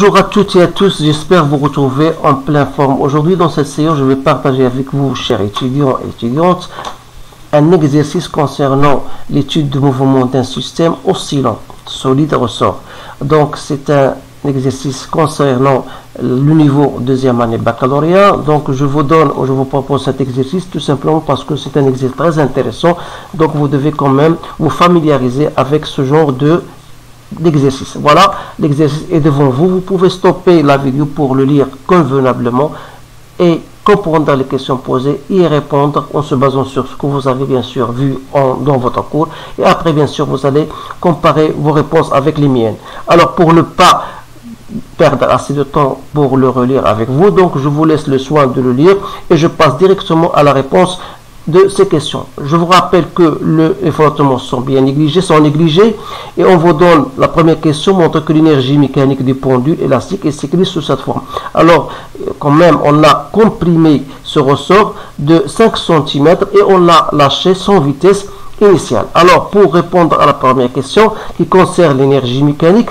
Bonjour à toutes et à tous, j'espère vous retrouver en pleine forme. Aujourd'hui dans cette séance, je vais partager avec vous, chers étudiants et étudiantes, un exercice concernant l'étude du mouvement d'un système oscillant, solide ressort. Donc c'est un exercice concernant le niveau deuxième année baccalauréat. Donc je vous propose cet exercice tout simplement parce que c'est un exercice très intéressant. Donc vous devez quand même vous familiariser avec ce genre d'exercice. Voilà, l'exercice est devant vous. Vous pouvez stopper la vidéo pour le lire convenablement et comprendre les questions posées et y répondre en se basant sur ce que vous avez bien sûr vu dans votre cours. Et après, bien sûr, vous allez comparer vos réponses avec les miennes. Alors, pour ne pas perdre assez de temps pour le relire avec vous, donc je vous laisse le soin de le lire et je passe directement à la réponse de ces questions. Je vous rappelle que les frottements sont négligés et on vous donne la première question montre que l'énergie mécanique du pendule élastique est écrite sous cette forme. Alors quand même on a comprimé ce ressort de 5 cm et on l'a lâché sans vitesse initiale. Alors pour répondre à la première question qui concerne l'énergie mécanique,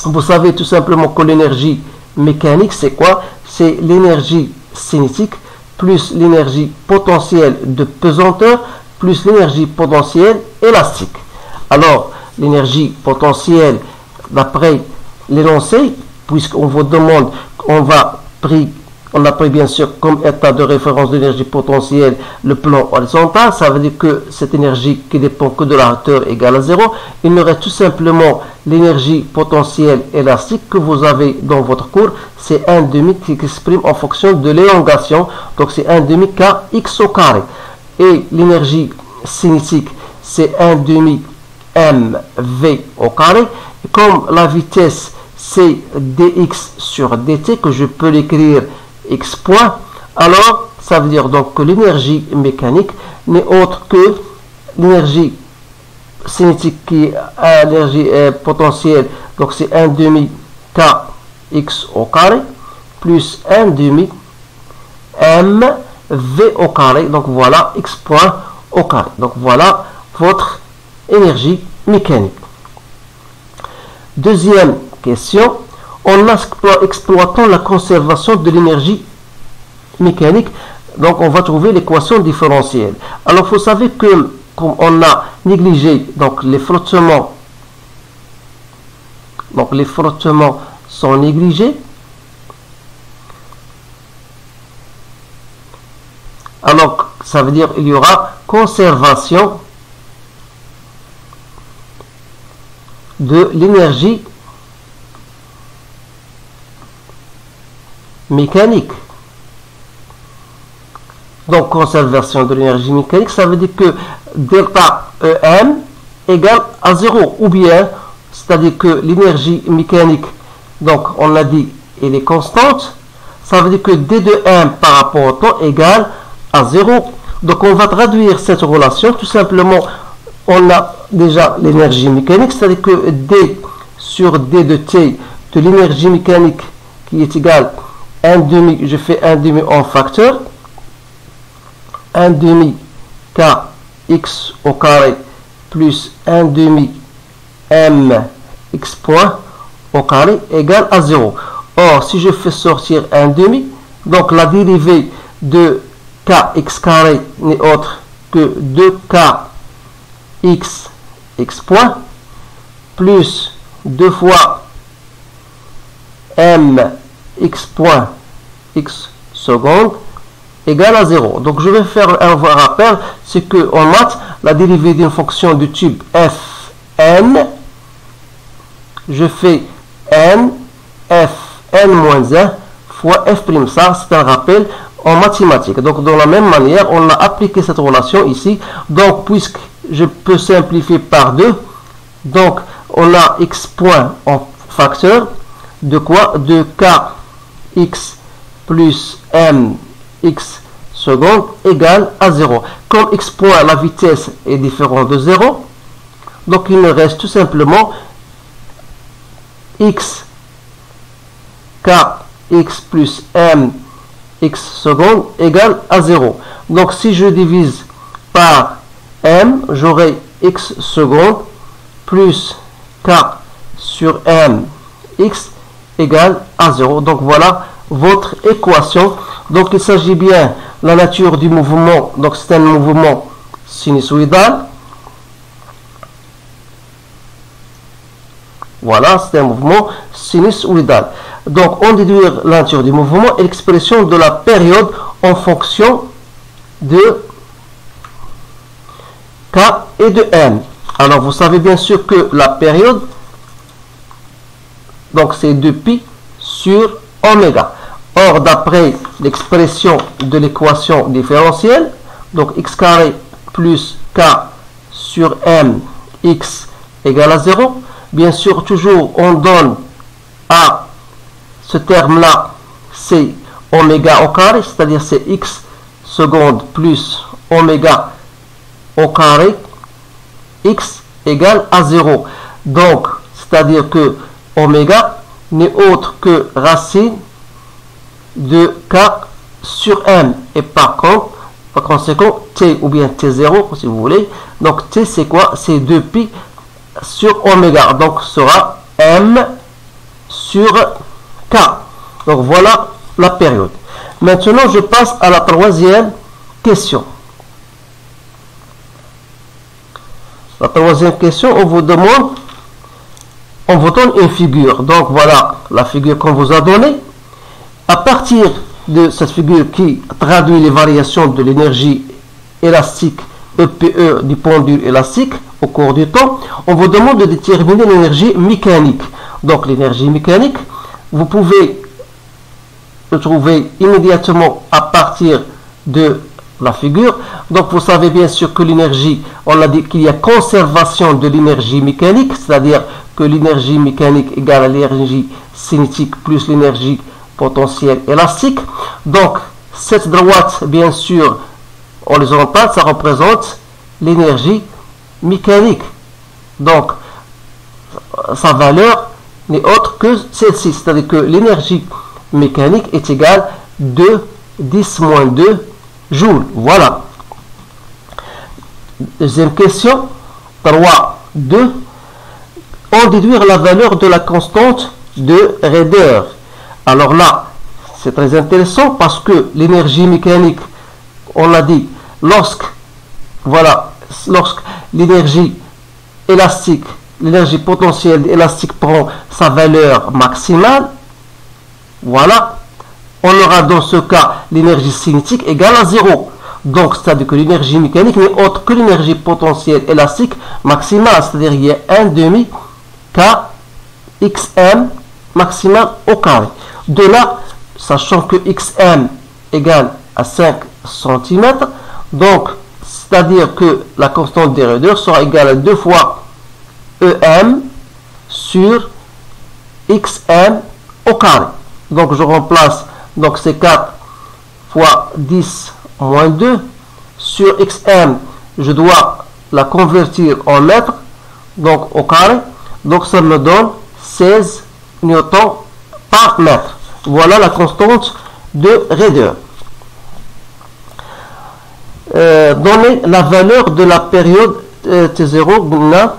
vous savez tout simplement que l'énergie mécanique c'est quoi? C'est l'énergie cinétique plus l'énergie potentielle de pesanteur, plus l'énergie potentielle élastique. Alors, l'énergie potentielle, d'après l'énoncé, puisqu'on vous demande, on a pris bien sûr comme état de référence de l'énergie potentielle le plan horizontal, ça veut dire que cette énergie qui dépend que de la hauteur égale à 0, il y aurait tout simplement l'énergie potentielle élastique que vous avez dans votre cours, c'est 1/2 qui s'exprime en fonction de l'élongation, donc c'est 1/2 kx au carré. Et l'énergie cinétique, c'est 1/2 mv au carré. Et comme la vitesse, c'est dx sur dt, que je peux l'écrire x point, alors ça veut dire donc que l'énergie mécanique n'est autre que l'énergie cinétique qui est l'énergie potentielle, donc c'est 1/2 kx au carré plus 1/2 mv au carré, donc voilà x point au carré. Donc voilà votre énergie mécanique. Deuxième question, en exploitant la conservation de l'énergie mécanique, donc on va trouver l'équation différentielle. Alors vous savez que comme on a négligé donc les frottements sont négligés, alors ça veut dire il y aura conservation de l'énergie mécanique. Donc conservation de l'énergie mécanique, ça veut dire que delta EM égale à 0, ou bien c'est-à-dire que l'énergie mécanique, donc on l'a dit, elle est constante, ça veut dire que D de M par rapport au temps égale à 0. Donc on va traduire cette relation, tout simplement on a déjà l'énergie mécanique, c'est-à-dire que D sur D de T de l'énergie mécanique qui est égale 1/2, je fais 1/2 en facteur, 1/2 kx au carré plus 1/2 mx point au carré égale à 0. Or, si je fais sortir 1/2, donc la dérivée de kx carré n'est autre que 2kx x point plus 2 fois mx point x seconde égale à 0. Donc je vais faire un rappel, c'est que en maths, la dérivée d'une fonction du type fn, je fais n fn-1 fois f'. Ça, c'est un rappel en mathématiques. Donc de la même manière, on a appliqué cette relation ici. Donc puisque je peux simplifier par 2, donc on a x point en facteur de quoi? De kx plus mx seconde égale à 0. Comme x point, la vitesse est différente de 0, donc il me reste tout simplement x kx plus mx seconde égale à 0. Donc si je divise par m, j'aurai x seconde plus k sur m x égale à 0. Donc voilà votre équation. Donc il s'agit bien la nature du mouvement. Donc c'est un mouvement sinusoïdal. Voilà, c'est un mouvement sinusoïdal. Donc on déduit la nature du mouvement et l'expression de la période en fonction de K et de M. Alors vous savez bien sûr que la période, donc c'est 2π sur oméga. Or d'après l'expression de l'équation différentielle, donc x carré plus k sur m x égale à 0, bien sûr toujours on donne à ce terme là c'est oméga au carré, c'est-à-dire c'est x seconde plus oméga au carré, x égale à 0. Donc c'est-à-dire que oméga n'est autre que racine de k sur m. Et par conséquent, t ou bien t0 si vous voulez. Donc t c'est quoi? C'est 2π sur oméga. Donc sera m sur k. Donc voilà la période. Maintenant je passe à la troisième question. La troisième question, on vous donne une figure. Donc voilà la figure qu'on vous a donnée. À partir de cette figure qui traduit les variations de l'énergie élastique EPE du pendule élastique au cours du temps, on vous demande de déterminer l'énergie mécanique. Donc l'énergie mécanique, vous pouvez le trouver immédiatement à partir de la figure. Donc vous savez bien sûr que l'énergie, on a dit qu'il y a conservation de l'énergie mécanique, c'est-à-dire que l'énergie mécanique égale à l'énergie cinétique plus l'énergie potentielle élastique. Donc cette droite, bien sûr, horizontale, ça représente l'énergie mécanique. Donc sa valeur n'est autre que celle-ci, c'est-à-dire que l'énergie mécanique est égale à 2 joules. Voilà. Deuxième question, 3.2. On déduire la valeur de la constante de raideur. Alors là, c'est très intéressant parce que l'énergie mécanique, on l'a dit, lorsque l'énergie élastique, l'énergie potentielle élastique prend sa valeur maximale, voilà, on aura dans ce cas l'énergie cinétique égale à 0. Donc, c'est-à-dire que l'énergie mécanique n'est autre que l'énergie potentielle élastique maximale, c'est-à-dire qu'il y a 1/2 K xm maximal au carré. De là, sachant que xm égale à 5 cm, donc, c'est-à-dire que la constante de raideur sera égale à 2 fois em sur xm au carré. Donc, je remplace, donc c'est 4 fois 10 moins 2 sur xm, je dois la convertir en mètres, donc au carré, donc ça me donne 16 newtons par mètre. Voilà la constante de raideur. Donner la valeur de la période T0,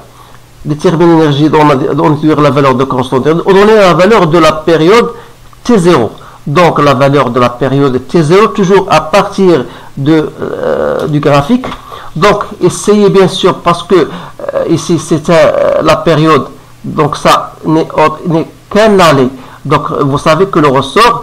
déterminer l'énergie, donner la valeur de constante, donner la valeur de la période T0. Donc la valeur de la période T0, toujours à partir du graphique. Donc essayez bien sûr, parce que ici c'est la période, donc ça n'est qu'un aller. Donc vous savez que le ressort,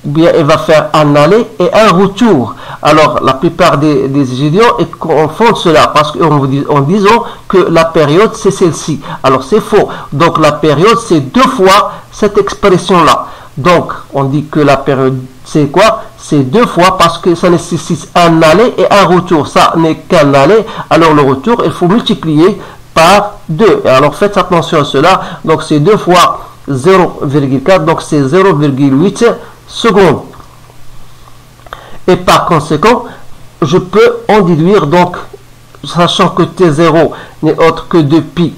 bien il va faire un aller et un retour. Alors la plupart des étudiants confondent cela parce qu'en disant que la période c'est celle-ci. Alors c'est faux. Donc la période c'est 2 fois cette expression là. Donc on dit que la période c'est quoi? C'est 2 fois parce que ça nécessite un aller et un retour. Ça n'est qu'un aller. Alors le retour il faut multiplier par 2. Et alors faites attention à cela. Donc c'est 2 fois 0,4, donc c'est 0,8 secondes. Et par conséquent, je peux en déduire, donc, sachant que T0 n'est autre que 2π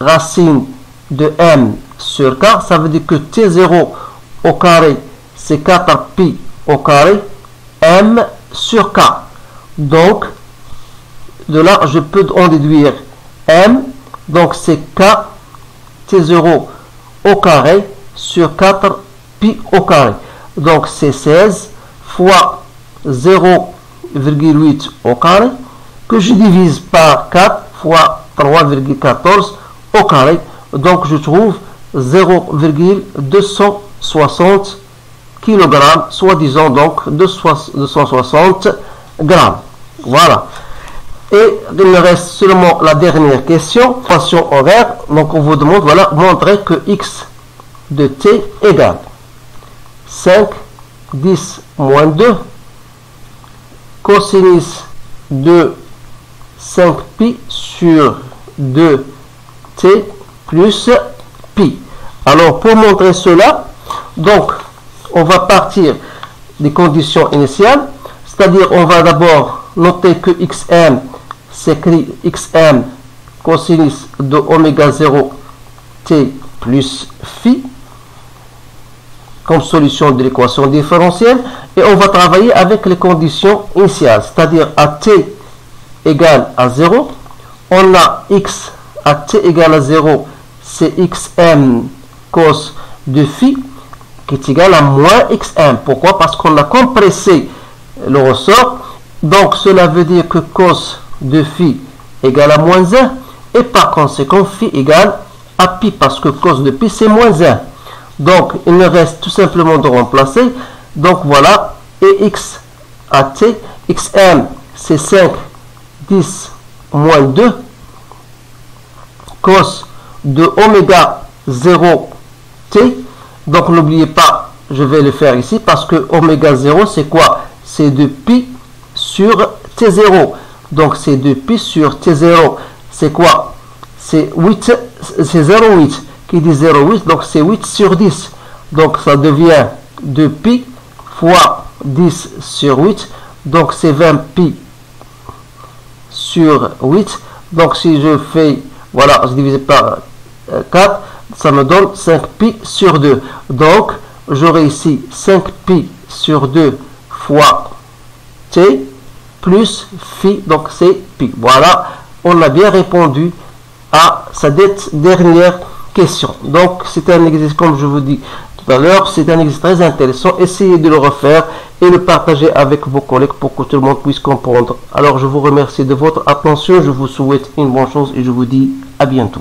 racine de m sur k, ça veut dire que T0 au carré, c'est 4π au carré, m sur k. Donc, de là, je peux en déduire m, donc c'est k T0 au carré sur 4 pi au carré. Donc c'est 16 fois 0,8 au carré que je divise par 4 fois 3,14 au carré. Donc je trouve 0,260 kg, soit disant donc 260 grammes. Voilà. Et il me reste seulement la dernière question, équation horaire. Donc on vous demande, voilà, montrer que x de t égale 5, 10 moins 2, cosinus de 5pi sur 2t plus pi. Alors pour montrer cela, donc on va partir des conditions initiales, c'est-à-dire on va d'abord noter que xm s'écrit xm cosinus de oméga 0 t plus phi comme solution de l'équation différentielle, et on va travailler avec les conditions initiales, c'est-à-dire à t égale à 0, on a x à t égale à 0, c'est xm cos de phi qui est égal à moins xm. Pourquoi? Parce qu'on a compressé le ressort, donc cela veut dire que cos de phi égale à moins 1, et par conséquent phi égale à pi, parce que cos de pi c'est moins 1. Donc il me reste tout simplement de remplacer. Donc voilà, et x à t, xm c'est 5, 10 moins 2, cos de oméga 0 t. Donc n'oubliez pas, je vais le faire ici, parce que oméga 0 c'est quoi? C'est 2 pi sur t0. Donc c'est 2 pi sur t0. C'est quoi? C'est 8, c'est 0,8. Qui dit 0,8, donc c'est 8 sur 10. Donc ça devient 2 pi fois 10 sur 8. Donc c'est 20 pi sur 8. Donc si je fais, voilà, je divise par 4, ça me donne 5 pi sur 2. Donc j'aurai ici 5 pi sur 2 fois t plus phi, donc c'est pi. Voilà, on a bien répondu à cette dernière question. Donc c'est un exercice, comme je vous dis tout à l'heure, c'est un exercice très intéressant. Essayez de le refaire et le partager avec vos collègues pour que tout le monde puisse comprendre. Alors je vous remercie de votre attention, je vous souhaite une bonne chose et je vous dis à bientôt.